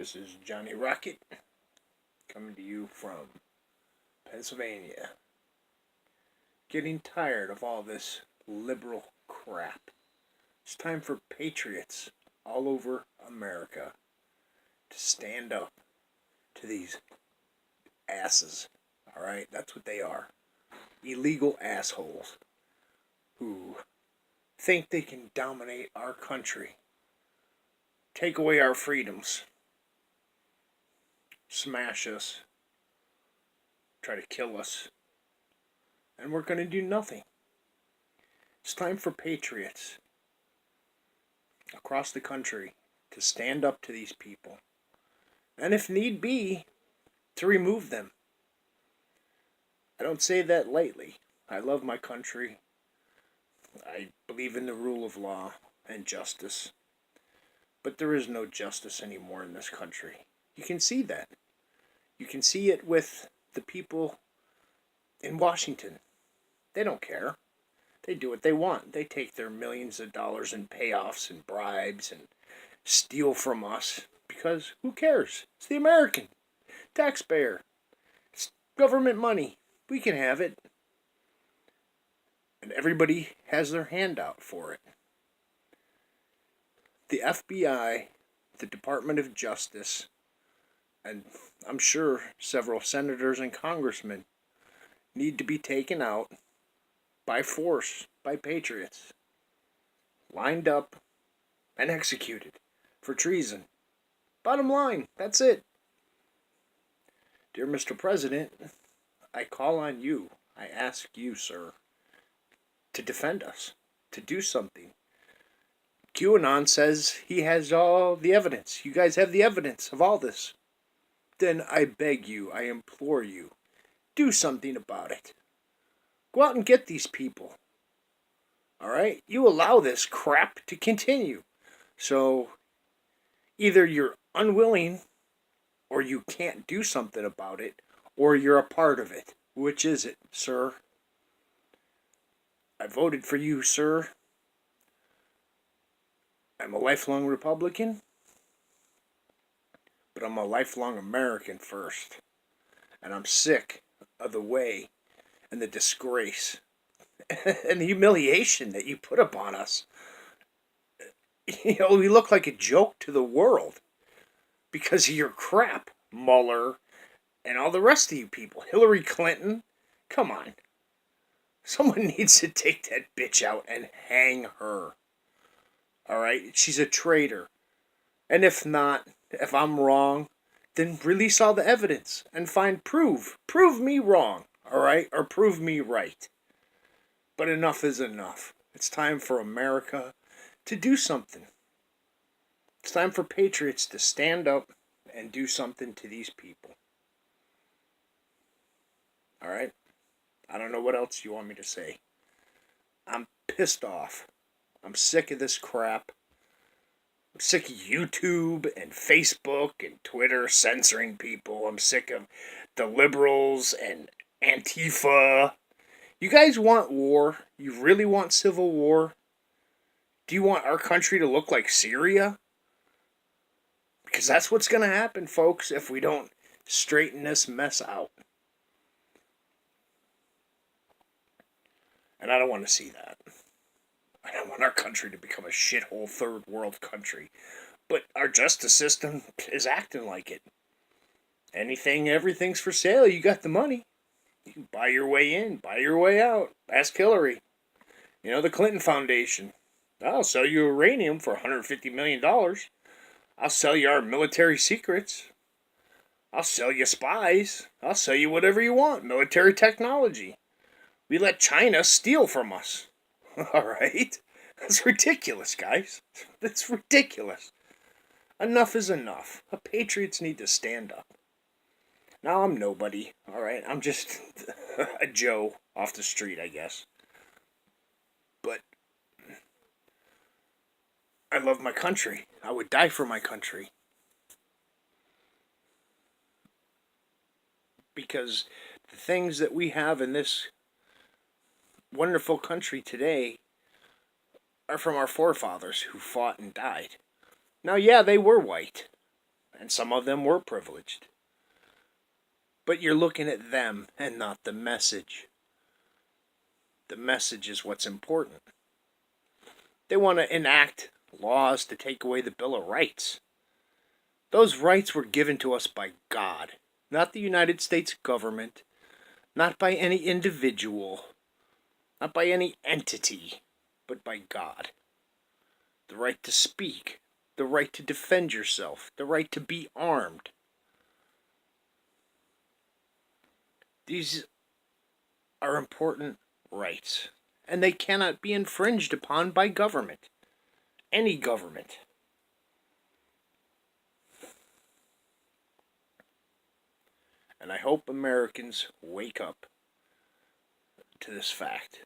This is Johnny Rocket coming to you from Pennsylvania. Getting tired of all this liberal crap. It's time for patriots all over America to stand up to these asses. Alright? That's what they are. Illegal assholes who think they can dominate our country, take away our freedoms, smash us, try to kill us, and we're going to do nothing. It's time for patriots across the country to stand up to these people, and if need be, to remove them. I don't say that lightly. I love my country. I believe in the rule of law and justice. But there is no justice anymore in this country. You can see that. You can see it with the people in Washington. They don't care. They do what they want. They take their millions of dollars in payoffs and bribes and steal from us because who cares? It's the American taxpayer. It's government money. We can have it. And everybody has their hand out for it. The FBI, the Department of Justice, and I'm sure several senators and congressmen need to be taken out by force, by patriots, lined up and executed for treason. Bottom line, that's it. Dear Mr. President, I call on you, I ask you, sir, to defend us, to do something. QAnon says he has all the evidence. You guys have the evidence of all this. Then I beg you, I implore you, do something about it. Go out and get these people. Alright? You allow this crap to continue. So, either you're unwilling, or you can't do something about it, or you're a part of it. Which is it, sir? I voted for you, sir. I'm a lifelong Republican, but I'm a lifelong American first. And I'm sick of the way and the disgrace and the humiliation that you put upon us. You know, we look like a joke to the world because of your crap, Mueller, and all the rest of you people. Hillary Clinton, come on. Someone needs to take that bitch out and hang her. Alright? She's a traitor. And if not, if I'm wrong, then release all the evidence and prove me wrong, alright? Or prove me right. But enough is enough. It's time for America to do something. It's time for patriots to stand up and do something to these people. Alright? I don't know what else you want me to say. I'm pissed off. I'm sick of this crap. I'm sick of YouTube and Facebook and Twitter censoring people. I'm sick of the liberals and Antifa. You guys want war? You really want civil war? Do you want our country to look like Syria? Because that's what's going to happen, folks, if we don't straighten this mess out. And I don't want to see that. I don't want our country to become a shithole third world country. But our justice system is acting like it. Everything's for sale. You got the money. You can buy your way in, buy your way out. Ask Hillary. You know, the Clinton Foundation. I'll sell you uranium for $150 million. I'll sell you our military secrets. I'll sell you spies. I'll sell you whatever you want. Military technology. We let China steal from us. Alright? That's ridiculous, guys. That's ridiculous. Enough is enough. The patriots need to stand up. Now I'm nobody, alright? I'm just a Joe off the street, I guess. But I love my country. I would die for my country. Because the things that we have in this wonderful country today are from our forefathers who fought and died. Now, yeah, they were white. and some of them were privileged. But you're looking at them and not the message. The message is what's important. They want to enact laws to take away the Bill of Rights. Those rights were given to us by God, not the United States government, not by any individual, not by any entity, but by God. The right to speak, the right to defend yourself, the right to be armed. These are important rights, and they cannot be infringed upon by government. Any government. And I hope Americans wake up to this fact.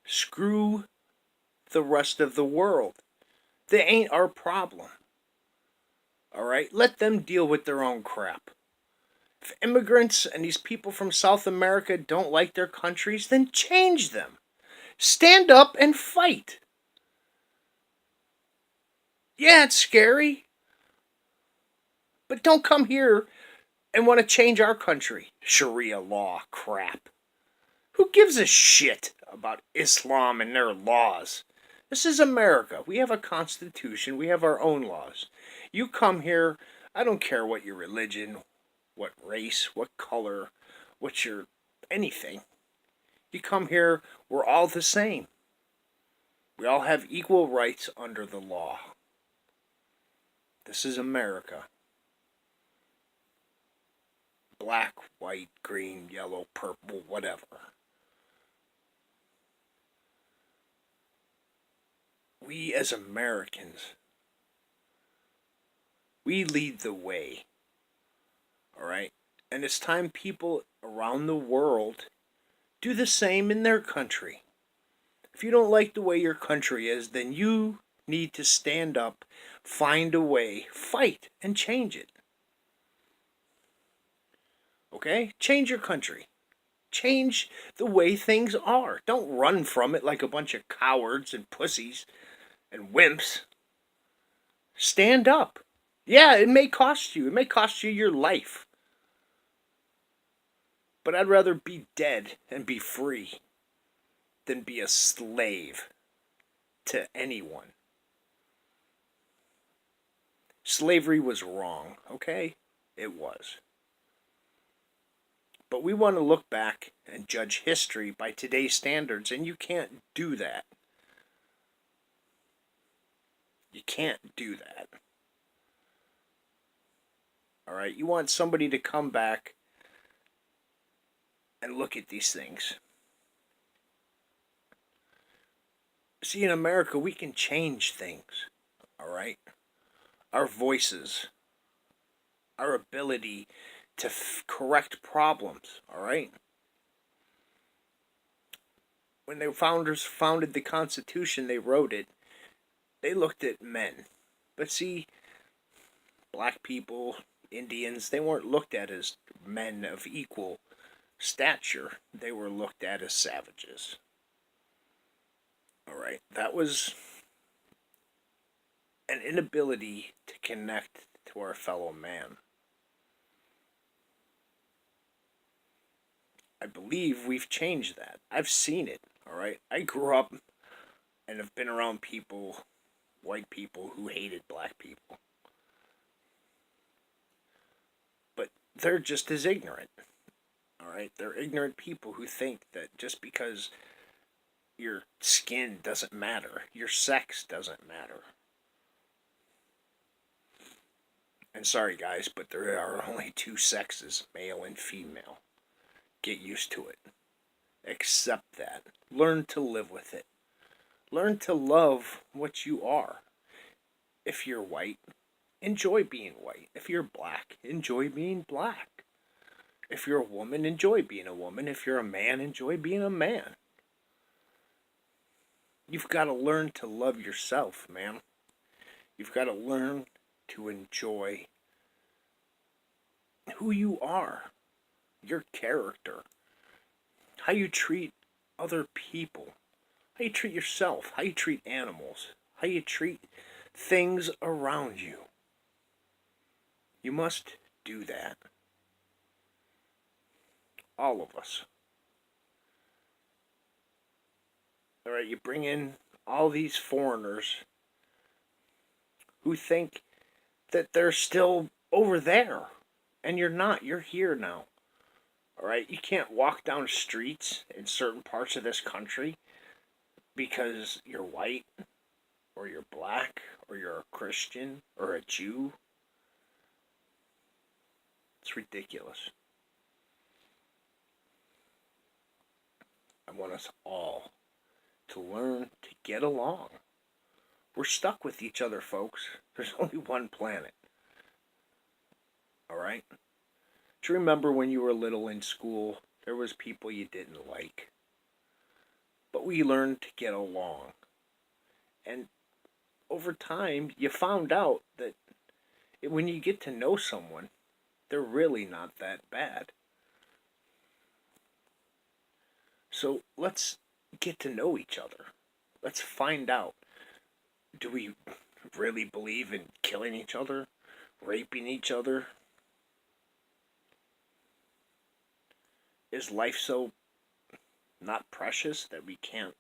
Screw the rest of the world. They ain't our problem. Alright? Let them deal with their own crap. If immigrants and these people from South America don't like their countries, then change them. Stand up and fight. Yeah, it's scary. But don't come here and want to change our country. Sharia law crap. Who gives a shit about Islam and their laws? This is America. We have a constitution. We have our own laws. You come here, I don't care what your religion, what race, what color, what your anything. You come here, we're all the same. We all have equal rights under the law. This is America. Black, white, green, yellow, purple, whatever. We as Americans, we lead the way. Alright? And it's time people around the world do the same in their country. If you don't like the way your country is, then you need to stand up, find a way, fight, and change it. Okay? Change your country. Change the way things are. Don't run from it like a bunch of cowards and pussies and wimps. Stand up. Yeah, it may cost you. It may cost you your life. But I'd rather be dead and be free than be a slave to anyone. Slavery was wrong, okay? It was. But we want to look back and judge history by today's standards, and you can't do that. You can't do that. Alright, you want somebody to come back and look at these things. See, in America, we can change things. Alright? Our voices, our ability to correct problems. Alright? When the founders founded the Constitution, they wrote it. They looked at men. But see, black people, Indians, they weren't looked at as men of equal stature. They were looked at as savages. Alright, that was an inability to connect to our fellow man. I believe we've changed that. I've seen it, alright? I grew up and have been around people, white people, who hated black people. But they're just as ignorant, alright? They're ignorant people who think that just because your skin doesn't matter, your sex doesn't matter. And sorry guys, but there are only two sexes, male and female. Get used to it. Accept that. Learn to live with it. Learn to love what you are. If you're white, enjoy being white. If you're black, enjoy being black. If you're a woman, enjoy being a woman. If you're a man, enjoy being a man. You've got to learn to love yourself, man. You've got to learn to enjoy who you are, your character, how you treat other people, how you treat yourself, how you treat animals, how you treat things around you. You must do that. All of us. All right, you bring in all these foreigners who think that they're still over there, and you're not. You're here now. All right, you can't walk down streets in certain parts of this country because you're white or you're black or you're a Christian or a Jew. It's ridiculous. I want us all to learn to get along. We're stuck with each other, folks. There's only one planet. All right? Do you remember when you were little in school, there was people you didn't like? But we learned to get along. And over time, you found out that when you get to know someone, they're really not that bad. So let's get to know each other. Let's find out. Do we really believe in killing each other? Raping each other? Is life so not precious that we can't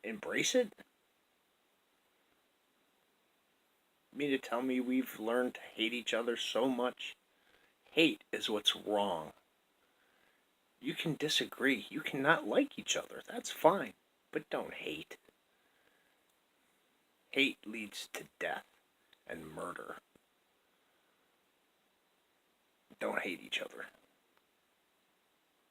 embrace it? You mean to tell me we've learned to hate each other so much? Hate is what's wrong. You can disagree. You cannot like each other. That's fine. But don't hate. Hate leads to death and murder. Don't hate each other.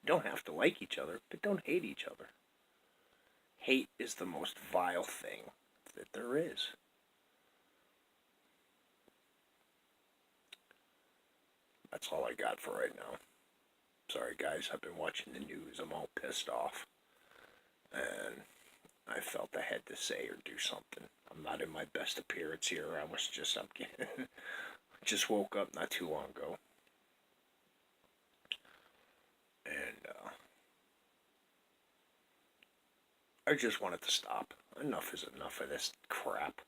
You don't have to like each other, but don't hate each other. Hate is the most vile thing that there is. That's all I got for right now. Sorry guys, I've been watching the news. I'm all pissed off. And I felt I had to say or do something. I'm not in my best appearance here. I'm just woke up not too long ago. And I just wanted to stop. Enough is enough of this crap.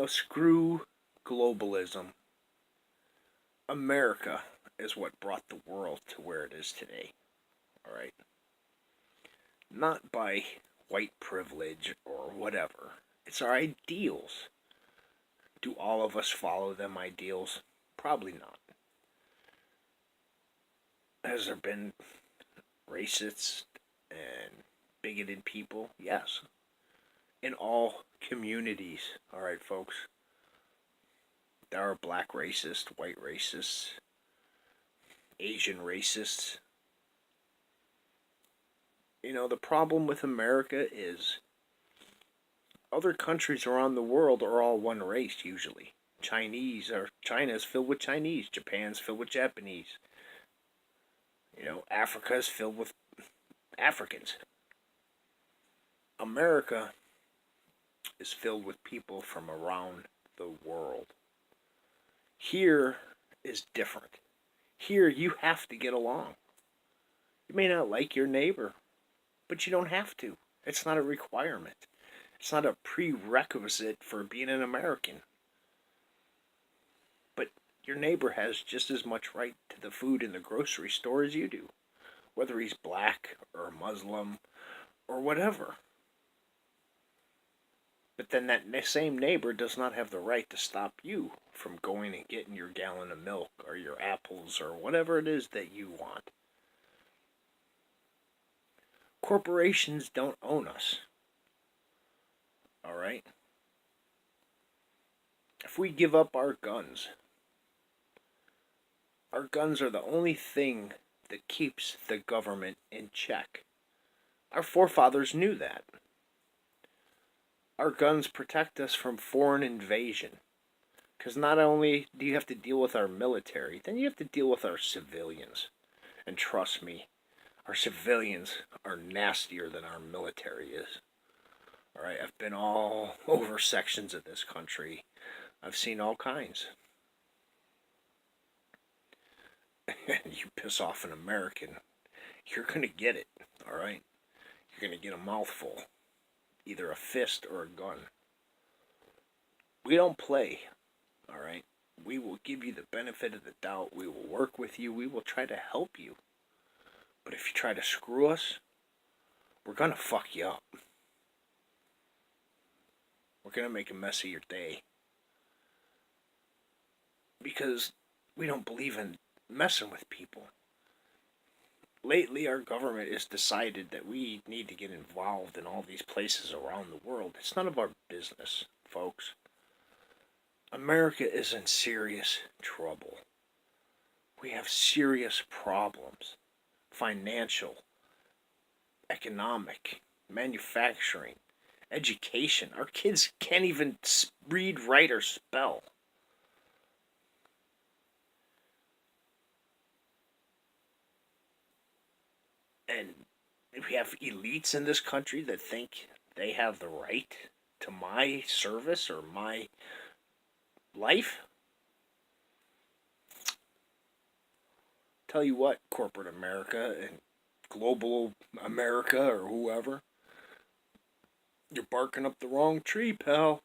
Screw globalism. America is what brought the world to where it is today. Alright? Not by white privilege or whatever. It's our ideals. Do all of us follow them ideals? Probably not. Has there been racists and bigoted people? Yes. In all communities. Alright, folks. There are black racists, white racists, Asian racists. The problem with America is other countries around the world are all one race usually. China's filled with Chinese, Japan's filled with Japanese. Africa's filled with Africans. America is filled with people from around the world. Here is different. Here you have to get along. You may not like your neighbor, but you don't have to. It's not a requirement. It's not a prerequisite for being an American. But your neighbor has just as much right to the food in the grocery store as you do, whether he's black or Muslim or whatever. But then that same neighbor does not have the right to stop you from going and getting your gallon of milk or your apples or whatever it is that you want. Corporations don't own us. Alright? If we give up our guns are the only thing that keeps the government in check. Our forefathers knew that. Our guns protect us from foreign invasion. Because not only do you have to deal with our military, then you have to deal with our civilians. And trust me, our civilians are nastier than our military is. Alright, I've been all over sections of this country. I've seen all kinds. And you piss off an American, you're going to get it, alright? You're going to get a mouthful. Either a fist or a gun. We don't play. All right? We will give you the benefit of the doubt. We will work with you. We will try to help you. But if you try to screw us, we're going to fuck you up. We're going to make a mess of your day. Because we don't believe in messing with people. Lately, our government has decided that we need to get involved in all these places around the world. It's none of our business, folks. America is in serious trouble. We have serious problems: financial, economic, manufacturing, education. Our kids can't even read, write, or spell. And we have elites in this country that think they have the right to my service or my life. Tell you what, corporate America and global America or whoever, you're barking up the wrong tree, pal.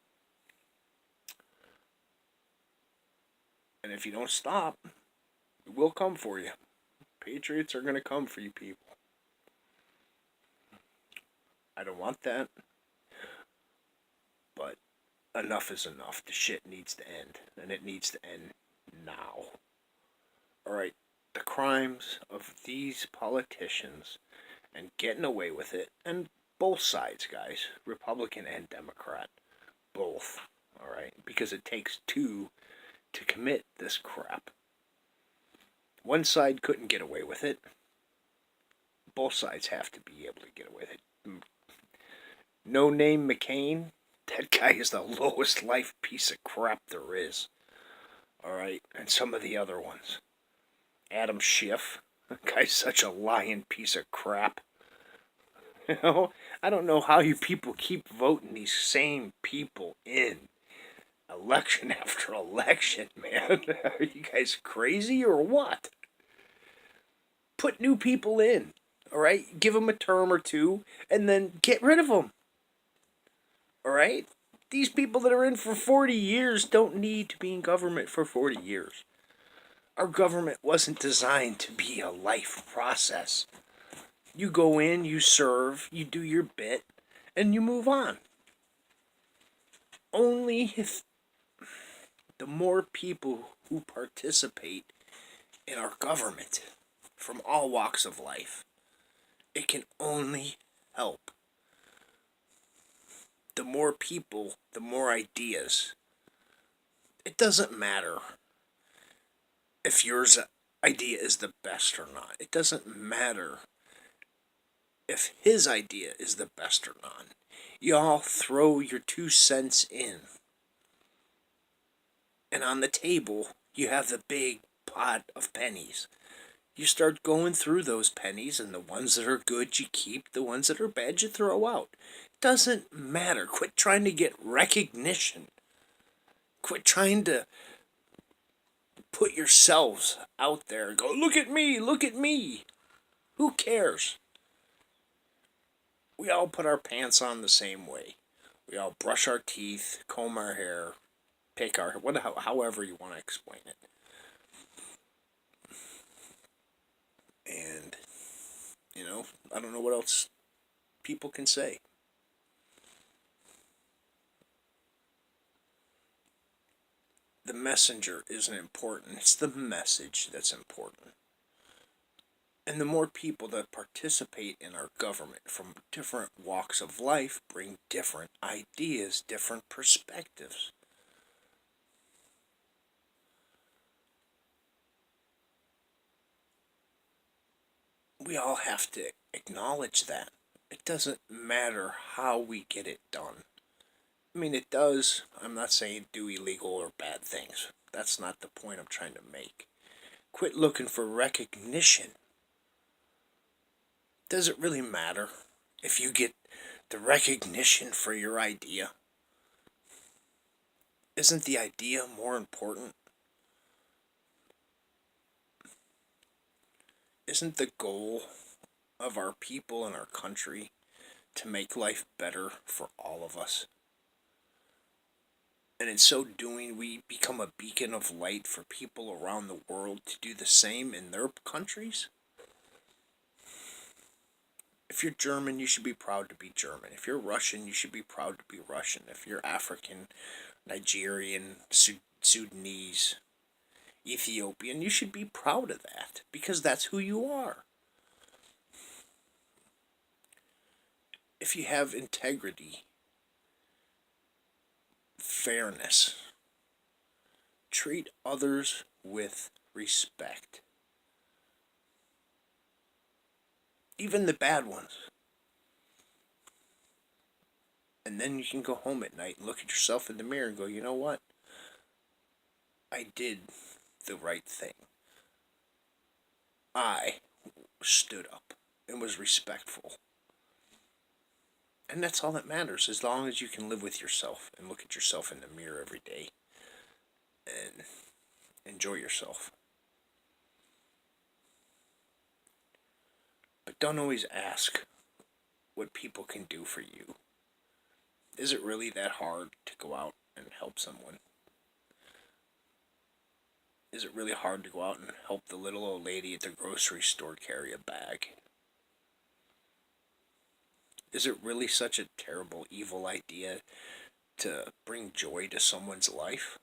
And if you don't stop, it will come for you. Patriots are going to come for you people. I don't want that. But enough is enough. The shit needs to end. And it needs to end now. Alright, the crimes of these politicians and getting away with it, and both sides, guys, Republican and Democrat, both, alright? Because it takes two to commit this crap. One side couldn't get away with it. Both sides have to be able to get away with it. No Name McCain, that guy is the lowest life piece of crap there is. Alright, and some of the other ones. Adam Schiff, that guy's such a lying piece of crap. You know, I don't know how you people keep voting these same people in. Election after election, man. Are you guys crazy or what? Put new people in, alright? Give them a term or two, and then get rid of them. Alright? These people that are in for 40 years don't need to be in government for 40 years. Our government wasn't designed to be a life process. You go in, you serve, you do your bit, and you move on. Only if the more people who participate in our government from all walks of life, it can only help. The more people, the more ideas. It doesn't matter if your idea is the best or not. It doesn't matter if his idea is the best or not. Y'all throw your 2 cents in. And on the table, you have the big pot of pennies. You start going through those pennies, and the ones that are good you keep, the ones that are bad you throw out. Doesn't matter. Quit trying to get recognition. Quit trying to put yourselves out there and go, look at me, look at me. Who cares? We all put our pants on the same way. We all brush our teeth, comb our hair, pick our hair, however you want to explain it. And, I don't know what else people can say. The messenger isn't important. It's the message that's important. And the more people that participate in our government from different walks of life bring different ideas, different perspectives. We all have to acknowledge that. It doesn't matter how we get it done. I mean, it does. I'm not saying do illegal or bad things. That's not the point I'm trying to make. Quit looking for recognition. Does it really matter if you get the recognition for your idea? Isn't the idea more important? Isn't the goal of our people and our country to make life better for all of us? And in so doing, we become a beacon of light for people around the world to do the same in their countries. If you're German, you should be proud to be German. If you're Russian, you should be proud to be Russian. If you're African, Nigerian, Sudanese, Ethiopian, you should be proud of that because that's who you are. If you have integrity, fairness, treat others with respect, even the bad ones. And then you can go home at night and look at yourself in the mirror and go, you know what? I did the right thing. I stood up and was respectful. And that's all that matters, as long as you can live with yourself and look at yourself in the mirror every day and enjoy yourself. But don't always ask what people can do for you. Is it really that hard to go out and help someone? Is it really hard to go out and help the little old lady at the grocery store carry a bag? Is it really such a terrible, evil idea to bring joy to someone's life?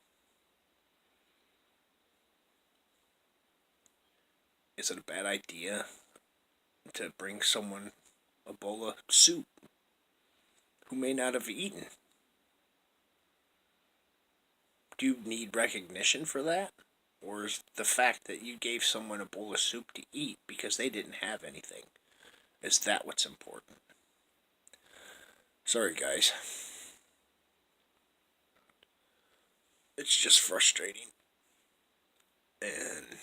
Is it a bad idea to bring someone a bowl of soup who may not have eaten? Do you need recognition for that? Or is the fact that you gave someone a bowl of soup to eat because they didn't have anything, is that what's important? Sorry, guys. It's just frustrating. And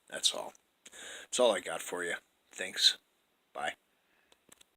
that's all. That's all I got for you. Thanks. Bye.